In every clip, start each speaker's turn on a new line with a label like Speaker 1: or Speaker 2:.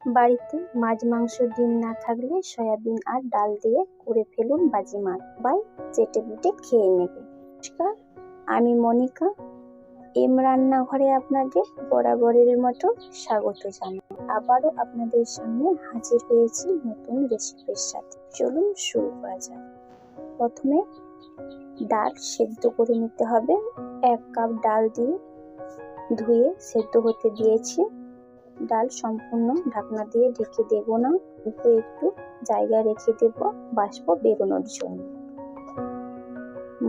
Speaker 1: বাড়িতে মাছ মাংস ডিম না থাকলে সয়াবিন আর ডাল দিয়ে করে ফেলুন বাজিমাত, বাই চেটে পুটে খেয়ে নেবে। নমস্কার, আমি মনিকা। রান্নাঘরে আপনাদের বরাবরের মতো স্বাগত জানাই। আবারও আপনাদের সামনে হাজির হয়েছি নতুন রেসিপির সাথে। চলুন শুরু করা যাক। প্রথমে ডাল সেদ্ধ করে নিতে হবে। 1 কাপ ডাল দিয়ে ধুয়ে সেদ্ধ হতে দিয়েছি। ডাল সম্পূর্ণ ঢাকনা দিয়ে ঢেকে দেব না, একটু জায়গা রেখে দেব বাষ্প বেরোনোর জন্য।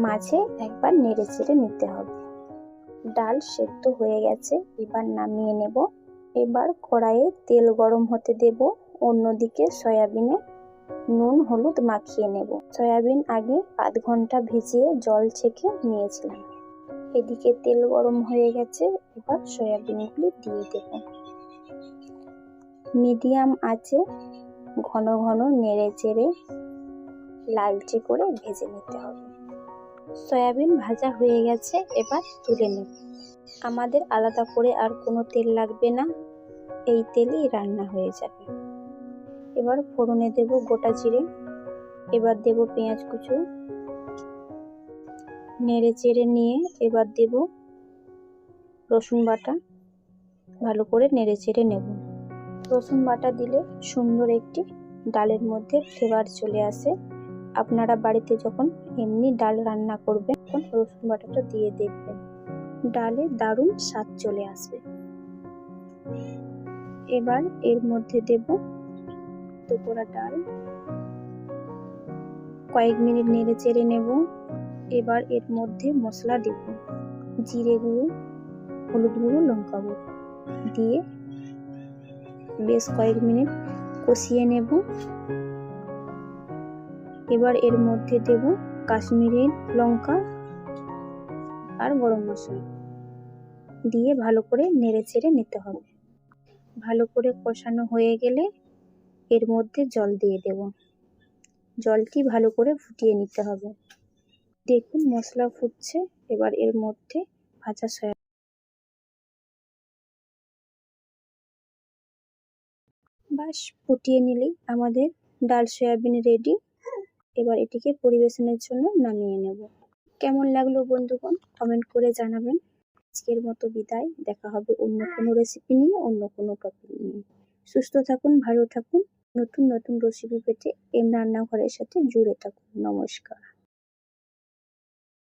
Speaker 1: মাঝে একবার নেড়ে চেড়ে নিতে হবে। ডাল সেদ্ধ হয়ে গেছে, এবার নামিয়ে নেব। এবার কড়াইয়ে তেল গরম হতে দেব। অন্যদিকে সয়াবিনে নুন হলুদ মাখিয়ে নেব। সয়াবিন আগে আধ ঘন্টা ভিজিয়ে জল ছেঁকে নিয়েছিলাম। এদিকে তেল গরম হয়ে গেছে, এবার সয়াবিনগুলি দিয়ে দেব। মিডিয়াম আঁচে ঘন ঘন নেড়ে চেড়ে লালচে করে ভেজে নিতে হবে। সয়াবিন ভাজা হয়ে গেছে, এবার তুলে নেব। আমাদের আলাদা করে আর কোনো তেল লাগবে না, এই তেলেই রান্না হয়ে যাবে। এবার ফোড়নে দেব গোটা জিরে, এবার দেব পেঁয়াজ কুচো, নেড়ে চেড়ে নিয়ে এবার দেব রসুন বাটা। ভালো করে নেড়ে চেড়ে নেব। রসুন বাটা দিলে সুন্দর একটি ডালের মধ্যে ফ্লেভার চলে আসে। আপনারা বাড়িতে যখন এমনি ডাল রান্না করবেন তখন রসুন বাটাটা দিয়ে দেখবেন, ডালে দারুণ স্বাদ চলে আসবে। এবার এর মধ্যে দেব দুপুরা ডাল, কয়েক মিনিট নেড়ে চেড়ে নেব। এবার এর মধ্যে মশলা দেব, জিরে গুঁড়ো, হলুদ গুঁড়ো, লঙ্কা গুঁড়ো দিয়ে বেশ কয়েক মিনিট কষিয়ে নেব। এবার এর মধ্যে দেব কাশ্মীরি লঙ্কা আর গরম মশলা দিয়ে ভালো করে নেড়ে চেড়ে নিতে হবে। ভালো করে কষানো হয়ে গেলে এর মধ্যে জল দিয়ে দেব। জলটি ভালো করে ফুটিয়ে নিতে হবে। দেখুন মশলা ফুটছে, এবার এর মধ্যে ভাজা সয়াবিন বাস ফুটিয়ে নিলেই আমাদের ডাল সয়াবিন রেডি। এবার এটিকে পরিবেশনের জন্য নামিয়ে নেব। কেমন লাগলো বন্ধুগণ, কমেন্ট করে জানাবেন। আজকের মতো বিদায়, দেখা হবে অন্য কোনো রেসিপি নিয়ে, অন্য কোনো টপিক নিয়ে। সুস্থ থাকুন, ভালো থাকুন, নতুন নতুন রেসিপি পেতে রান্নাঘরের সাথে জুড়ে থাকুন। নমস্কার।